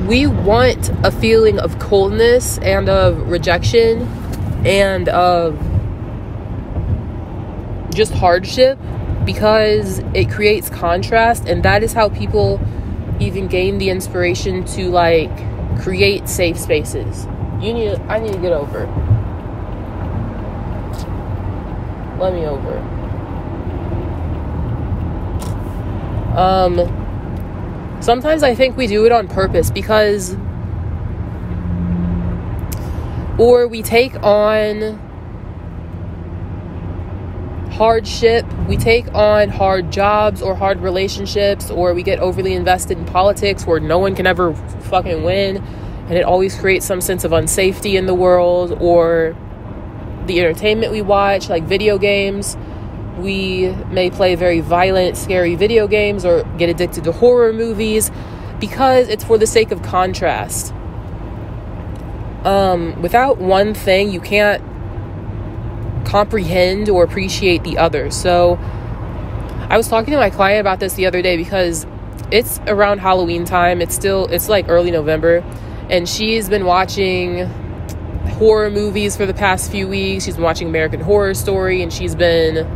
We want a feeling of coldness and of rejection and of just hardship because it creates contrast, and that is how people even gain the inspiration to like create safe spaces. I need to get over. Let me over. Sometimes I think we do it on purpose because, or we take on hardship, we take on hard jobs or hard relationships, or we get overly invested in politics where no one can ever fucking win, and it always creates some sense of unsafety in the world. Or the entertainment we watch, like video games, we may play very violent, scary video games or get addicted to horror movies because it's for the sake of contrast. Without one thing, you can't comprehend or appreciate the other. So I was talking to my client about this the other day because it's around Halloween time. It's like early November, and she's been watching horror movies for the past few weeks. She's been watching American Horror Story, and she's been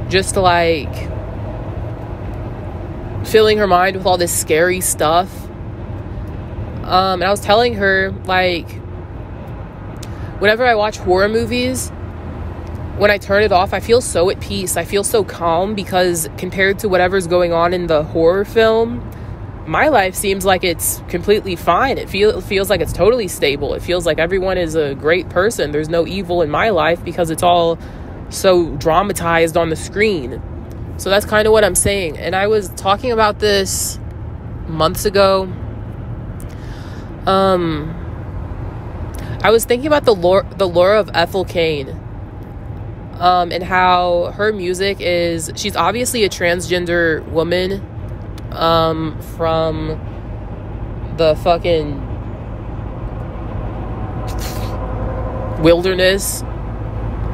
just like filling her mind with all this scary stuff. And I was telling her, like, whenever I watch horror movies, when I turn it off, I feel so at peace. I feel so calm because compared to whatever's going on in the horror film, my life seems like it's completely fine. It feels like it's totally stable. It feels like everyone is a great person. There's no evil in my life because it's all so dramatized on the screen. So that's kind of what I'm saying. And I was talking about this months ago. I was thinking about the lore of Ethel Cain, and how her music is, she's obviously a transgender woman, from the fucking wilderness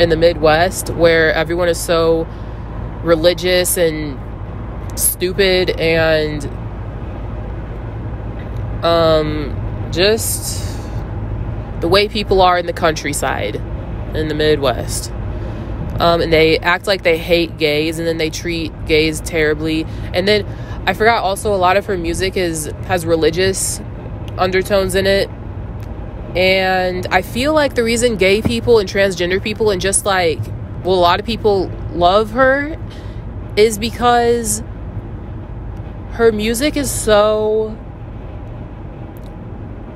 in the Midwest where everyone is so religious and stupid and just the way people are in the countryside in the Midwest. And they act like they hate gays, and then they treat gays terribly. And then I forgot also a lot of her music has religious undertones in it. And I feel like the reason gay people and transgender people and just like, well, a lot of people love her is because her music is so,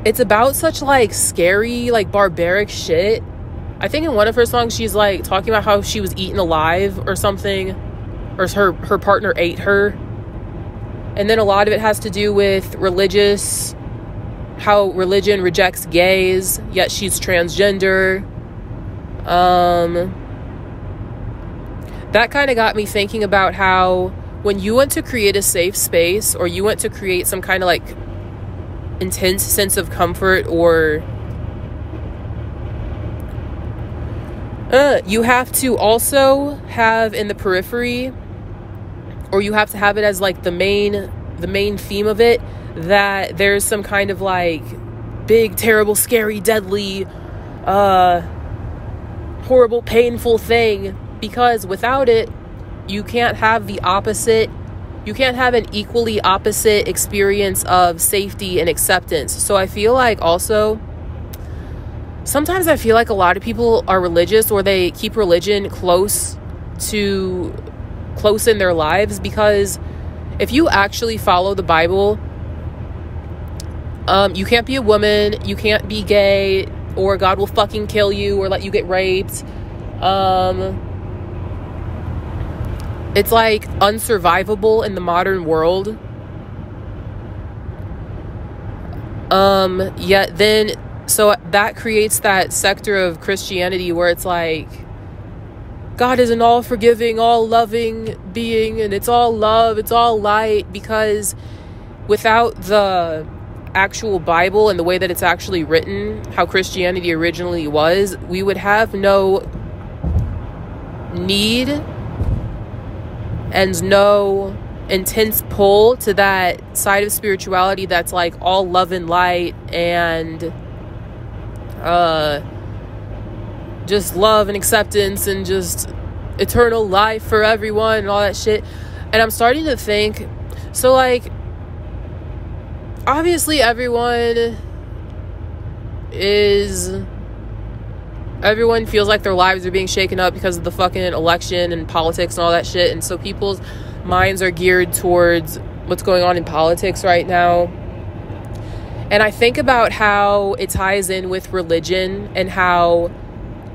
it's about such like scary, like barbaric shit. I think in one of her songs she's like talking about how she was eaten alive or something, or her partner ate her. And then a lot of it has to do with how religion rejects gays, yet she's transgender. That kind of got me thinking about how when you want to create a safe space, or you want to create some kind of like intense sense of comfort, or you have to also have in the periphery, or you have to have it as like the main theme of it, that there's some kind of like big, terrible, scary, deadly, horrible, painful thing, because without it, you can't have the opposite. You can't have an equally opposite experience of safety and acceptance. So I feel like also, sometimes I feel like a lot of people are religious, or they keep religion close in their lives, because if you actually follow the Bible, you can't be a woman, you can't be gay, or God will fucking kill you or let you get raped. It's like unsurvivable in the modern world. Yet then, so that creates that sector of Christianity where it's like, God is an all-forgiving, all-loving being, and it's all love, it's all light, because without the actual Bible and the way that it's actually written, how Christianity originally was, we would have no need and no intense pull to that side of spirituality that's like all love and light and just love and acceptance and just eternal life for everyone and all that shit. And I'm starting to think, so like, obviously everyone feels like their lives are being shaken up because of the fucking election and politics and all that shit. And so people's minds are geared towards what's going on in politics right now. And I think about how it ties in with religion and how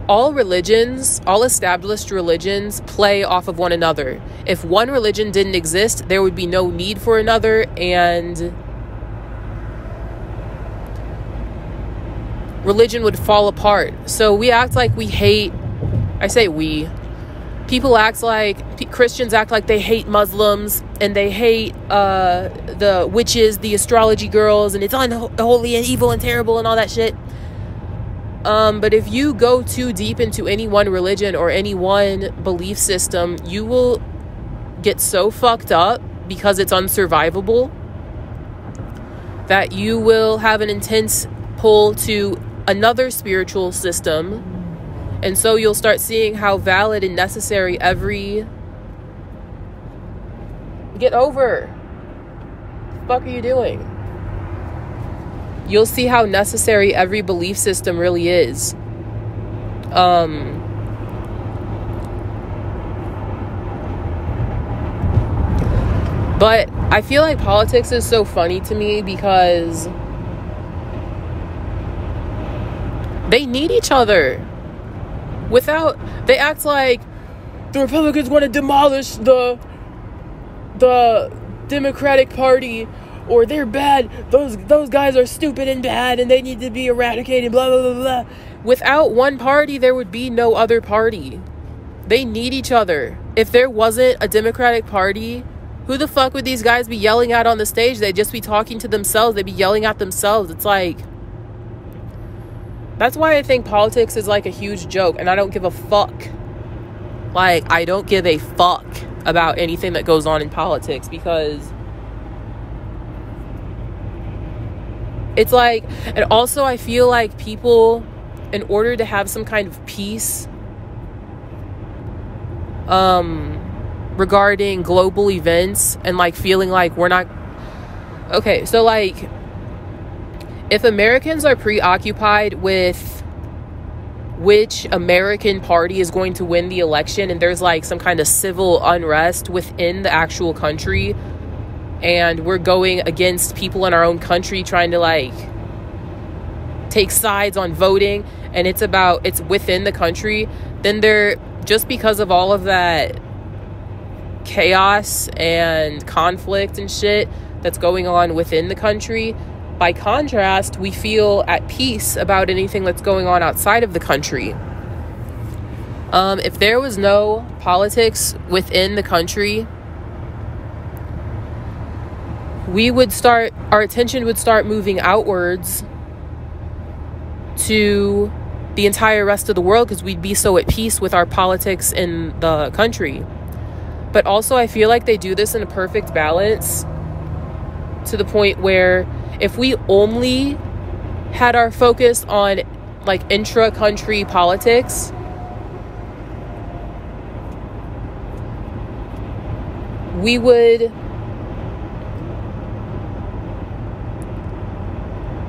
all religions, all established religions, play off of one another. If one religion didn't exist, there would be no need for another, and religion would fall apart. So we act like we hate, I say we, people act like, Christians act like they hate Muslims, and they hate the witches, the astrology girls, and it's unholy and evil and terrible and all that shit. But if you go too deep into any one religion or any one belief system, you will get so fucked up because it's unsurvivable that you will have an intense pull to another spiritual system. And so you'll start seeing how valid and necessary Get over. What the fuck are you doing? You'll see how necessary every belief system really is. But I feel like politics is so funny to me because they need each other. They act like the Republicans want to demolish the Democratic Party, or they're bad, those guys are stupid and bad and they need to be eradicated, blah, blah, blah, blah. Without one party, there would be no other party. They need each other. If there wasn't a Democratic Party, who the fuck would these guys be yelling at on the stage? They'd just be talking to themselves. They'd be yelling at themselves. It's like, that's why I think politics is like a huge joke, and I don't give a fuck. Like, I don't give a fuck about anything that goes on in politics, because it's like, and also I feel like people, in order to have some kind of peace regarding global events and like feeling like we're not okay, so like if Americans are preoccupied with which American party is going to win the election, and there's like some kind of civil unrest within the actual country, and we're going against people in our own country trying to like take sides on voting, and it's within the country, then they're, just because of all of that chaos and conflict and shit that's going on within the country, by contrast, we feel at peace about anything that's going on outside of the country. If there was no politics within the country, our attention would start moving outwards to the entire rest of the world, because we'd be so at peace with our politics in the country. But also I feel like they do this in a perfect balance, to the point where if we only had our focus on like intra-country politics, we would,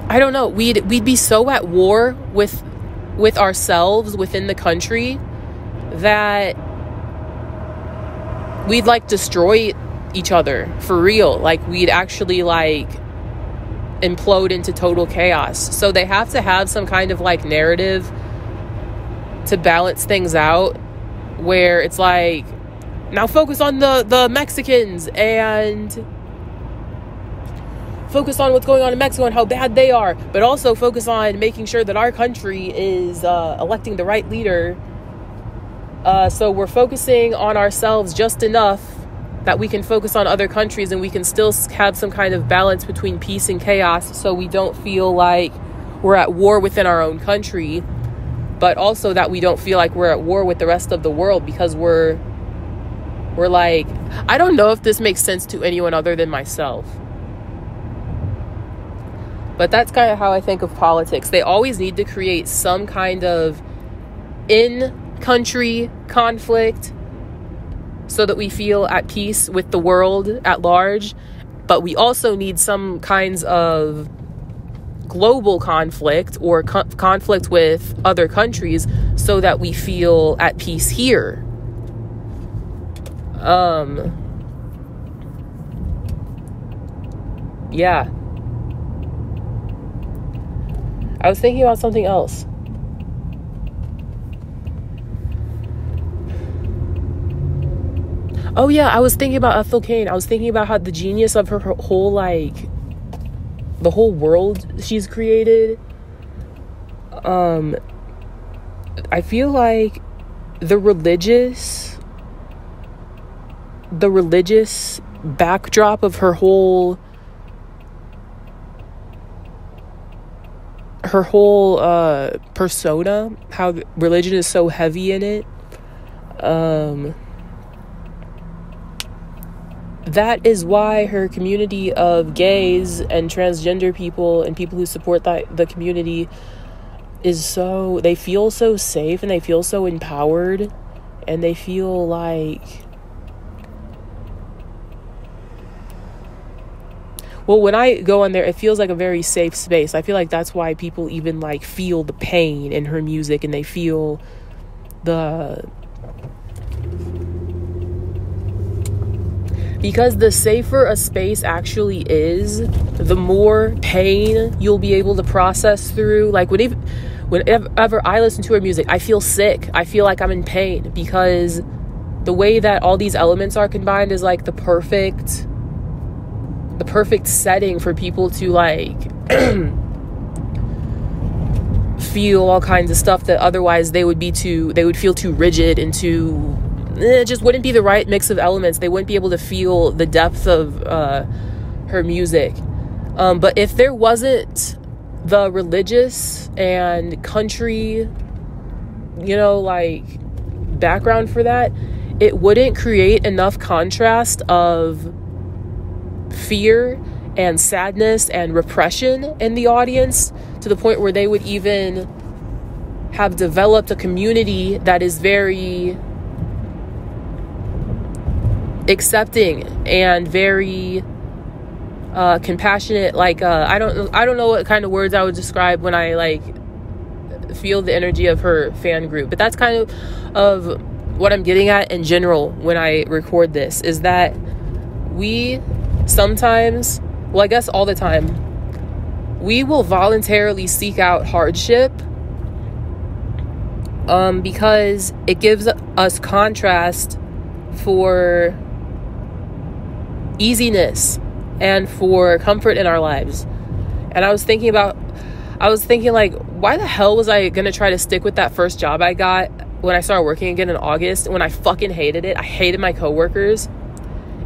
I don't know, we'd be so at war with ourselves within the country that we'd like destroy each other for real. Like, we'd actually like implode into total chaos. So they have to have some kind of like narrative to balance things out, where it's like, now focus on the Mexicans and focus on what's going on in Mexico and how bad they are, but also focus on making sure that our country is electing the right leader. So we're focusing on ourselves just enough that we can focus on other countries, and we can still have some kind of balance between peace and chaos, so we don't feel like we're at war within our own country, but also that we don't feel like we're at war with the rest of the world, because we're We're like, I don't know if this makes sense to anyone other than myself. But that's kind of how I think of politics. They always need to create some kind of in-country conflict so that we feel at peace with the world at large. But we also need some kinds of global conflict or conflict with other countries so that we feel at peace here. Yeah. I was thinking about something else. Oh yeah, I was thinking about Ethel Cain. I was thinking about how the genius of her whole, like, the whole world she's created. I feel like the religious backdrop of her whole persona, how religion is so heavy in it, that is why her community of gays and transgender people and people who support the community is so, they feel so safe and they feel so empowered and they feel like, well, when I go on there, it feels like a very safe space. I feel like that's why people even, like, feel the pain in her music and they feel because the safer a space actually is, the more pain you'll be able to process through. Like, whenever I listen to her music, I feel sick. I feel like I'm in pain because the way that all these elements are combined is like the perfect setting for people to, like, feel all kinds of stuff that otherwise they would feel too rigid and too, it just wouldn't be the right mix of elements. They wouldn't be able to feel the depth of her music. But if there wasn't the religious and country, like, background for that, it wouldn't create enough contrast of fear and sadness and repression in the audience to the point where they would even have developed a community that is very accepting and very compassionate. Like, I don't know what kind of words I would describe when I, like, feel the energy of her fan group, but that's kind of what I'm getting at in general when I record this, is that we sometimes, well, I guess all the time, we will voluntarily seek out hardship because it gives us contrast for easiness and for comfort in our lives. And I was thinking like, why the hell was I gonna try to stick with that first job I got when I started working again in August, when I fucking hated it? I hated my coworkers.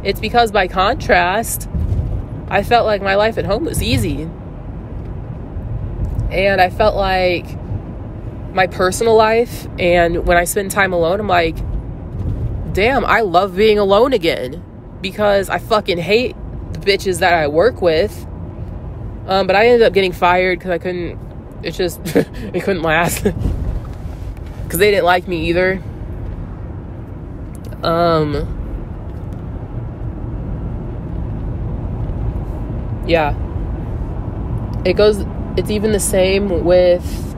It's because, by contrast, I felt like my life at home was easy. And I felt like my personal life, and when I spend time alone, I'm like, damn, I love being alone again, because I fucking hate the bitches that I work with. But I ended up getting fired because I couldn't, it couldn't last. Because they didn't like me either. Yeah. It's even the same with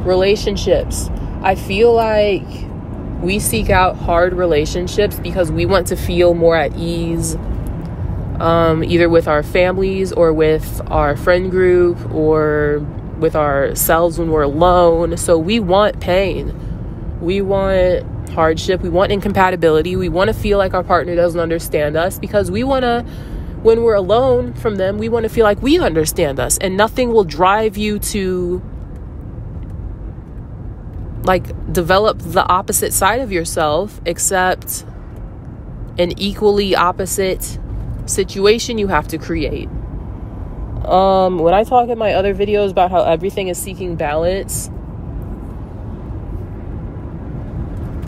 relationships. I feel like we seek out hard relationships because we want to feel more at ease, either with our families or with our friend group or with ourselves when we're alone. So we want pain. We want hardship. We want incompatibility. We want to feel like our partner doesn't understand us because we want to, when we're alone from them, we want to feel like we understand us. And nothing will drive you to, like, develop the opposite side of yourself except an equally opposite situation you have to create. When I talk in my other videos about how everything is seeking balance,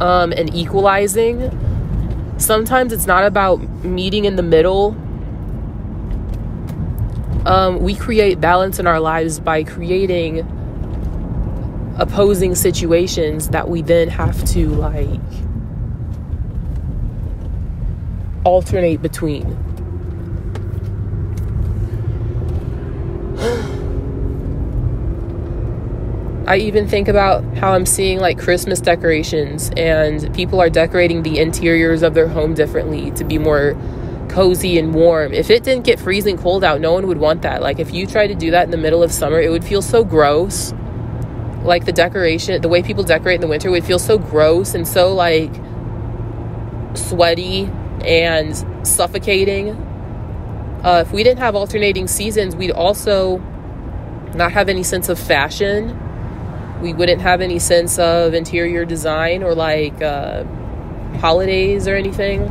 and equalizing, sometimes it's not about meeting in the middle. We create balance in our lives by creating opposing situations that we then have to like alternate between. I even think about how I'm seeing like Christmas decorations, and people are decorating the interiors of their home differently to be more cozy and warm. If it didn't get freezing cold out, no one would want that. Like, if you try to do that in the middle of summer, it would feel so gross. Like, the decoration, the way people decorate in the winter would feel so gross and so like sweaty and suffocating. If we didn't have alternating seasons, we'd also not have any sense of fashion. We wouldn't have any sense of interior design or like holidays or anything.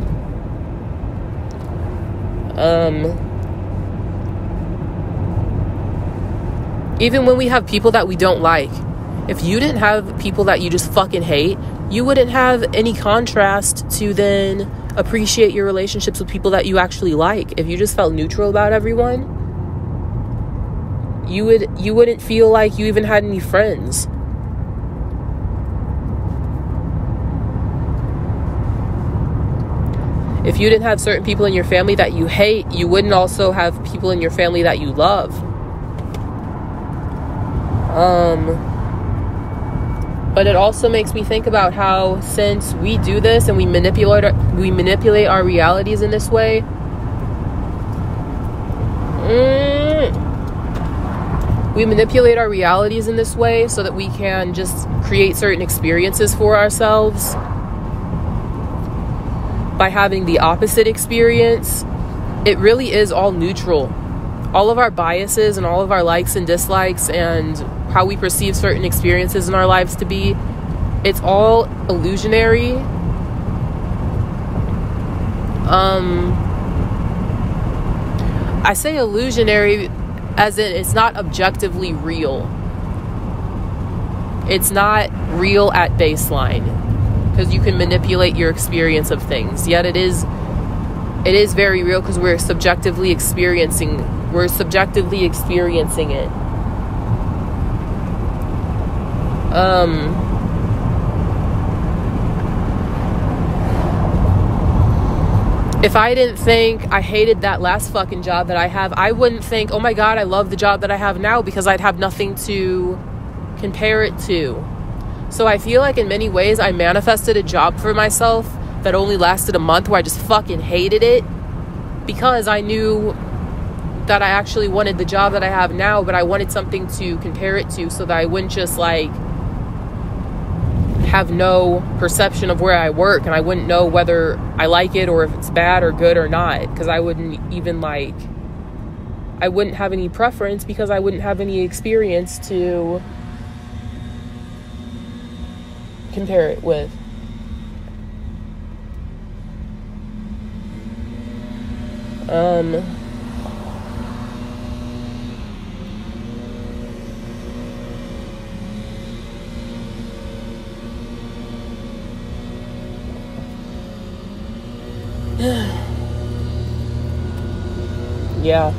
Even when we have people that we don't like, if you didn't have people that you just fucking hate, you wouldn't have any contrast to then appreciate your relationships with people that you actually like. If you just felt neutral about everyone, you wouldn't feel like you even had any friends. If you didn't have certain people in your family that you hate, you wouldn't also have people in your family that you love. But it also makes me think about how, since we do this and we manipulate our realities in this way, we manipulate our realities in this way so that we can just create certain experiences for ourselves by having the opposite experience. It really is all neutral. All of our biases and all of our likes and dislikes and how we perceive certain experiences in our lives to be, it's all illusionary. I say illusionary as in it's not objectively real. It's not real at baseline, because you can manipulate your experience of things. Yet it is very real, because we're subjectively experiencing it. If I didn't think I hated that last fucking job that I have, I wouldn't think, oh my God, I love the job that I have now, because I'd have nothing to compare it to. So I feel like in many ways I manifested a job for myself that only lasted a month, where I just fucking hated it, because I knew that I actually wanted the job that I have now, but I wanted something to compare it to so that I wouldn't just like have no perception of where I work, and I wouldn't know whether I like it or if it's bad or good or not, because I wouldn't have any preference, because I wouldn't have any experience to compare it with. Yeah.